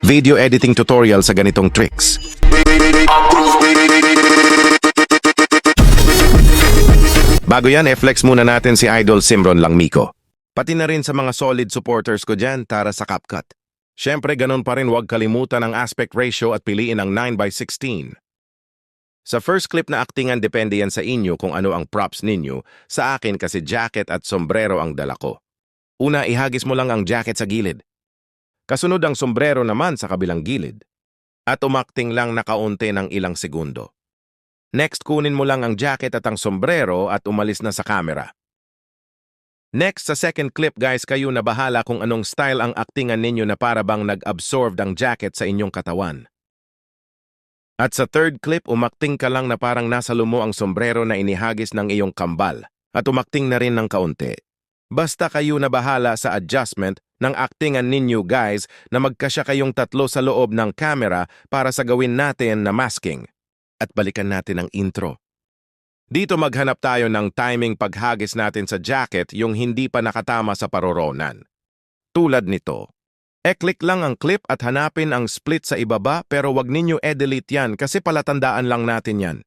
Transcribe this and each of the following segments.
video editing tutorial sa ganitong tricks. Bago yan, i-flex muna natin si Idol Simron Langmico. Pati na rin sa mga solid supporters ko dyan, tara sa CapCut. Siyempre, ganun pa rin huwag kalimutan ang aspect ratio at piliin ang 9:16. Sa first clip na aktingan, depende yan sa inyo kung ano ang props ninyo. Sa akin kasi jacket at sombrero ang dala ko. Una, ihagis mo lang ang jacket sa gilid. Kasunod ang sombrero naman sa kabilang gilid. At umakting lang na kaunti ng ilang segundo. Next, kunin mo lang ang jacket at ang sombrero at umalis na sa camera. Next, sa second clip guys, kayo na bahala kung anong style ang aktingan ninyo na para bang nag-absorb ang jacket sa inyong katawan. At sa third clip, umakting ka lang na parang nasa lumo ang sombrero na inihagis ng iyong kambal at umakting na rin ng kaunti. Basta kayo na bahala sa adjustment ng aktingan ninyo guys na magkasya kayong tatlo sa loob ng camera para sa gawin natin na masking. At balikan natin ang intro. Dito maghanap tayo ng timing paghagis natin sa jacket yung hindi pa nakatama sa paroronan. Tulad nito. E-click lang ang clip at hanapin ang split sa ibaba pero wag ninyo e-delete yan kasi palatandaan lang natin yan.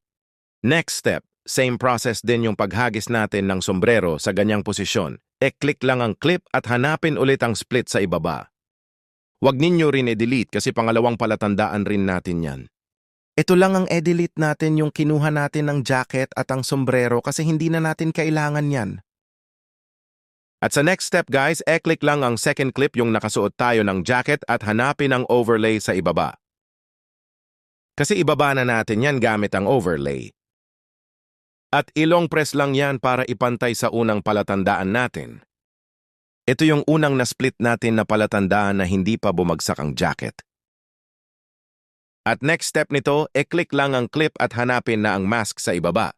Next step, same process din yung paghagis natin ng sombrero sa ganyang posisyon. E-click lang ang clip at hanapin ulit ang split sa ibaba. Wag ninyo rin e-delete kasi pangalawang palatandaan rin natin yan. Ito lang ang e-delete natin yung kinuha natin ng jacket at ang sombrero kasi hindi na natin kailangan yan. At sa next step guys, e-click lang ang second clip yung nakasuot tayo ng jacket at hanapin ang overlay sa ibaba. Kasi ibaba na natin yan gamit ang overlay. At ilong press lang yan para ipantay sa unang palatandaan natin. Ito yung unang na-split natin na palatandaan na hindi pa bumagsak ang jacket. At next step nito, e-click lang ang clip at hanapin na ang mask sa ibaba.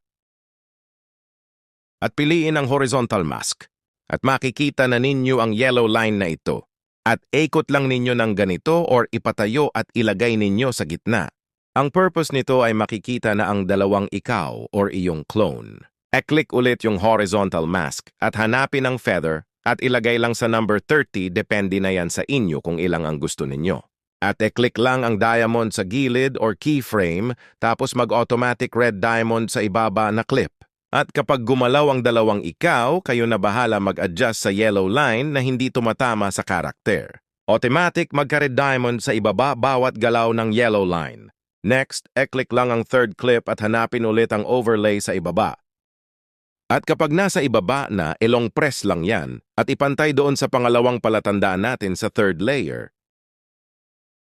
At piliin ang horizontal mask. At makikita na ninyo ang yellow line na ito. At ikot lang ninyo ng ganito or ipatayo at ilagay ninyo sa gitna. Ang purpose nito ay makikita na ang dalawang ikaw or iyong clone. E-click ulit yung horizontal mask at hanapin ang feather at ilagay lang sa number 30, depende na yan sa inyo kung ilang ang gusto ninyo. At e-click lang ang diamond sa gilid or keyframe tapos mag-automatic red diamond sa ibaba na clip. At kapag gumalaw ang dalawang ikaw, kayo na bahala mag-adjust sa yellow line na hindi tumatama sa karakter. Automatic magka-red diamond sa ibaba bawat galaw ng yellow line. Next, e-click lang ang third clip at hanapin ulit ang overlay sa ibaba. At kapag nasa ibaba na, ilong press lang yan at ipantay doon sa pangalawang palatandaan natin sa third layer.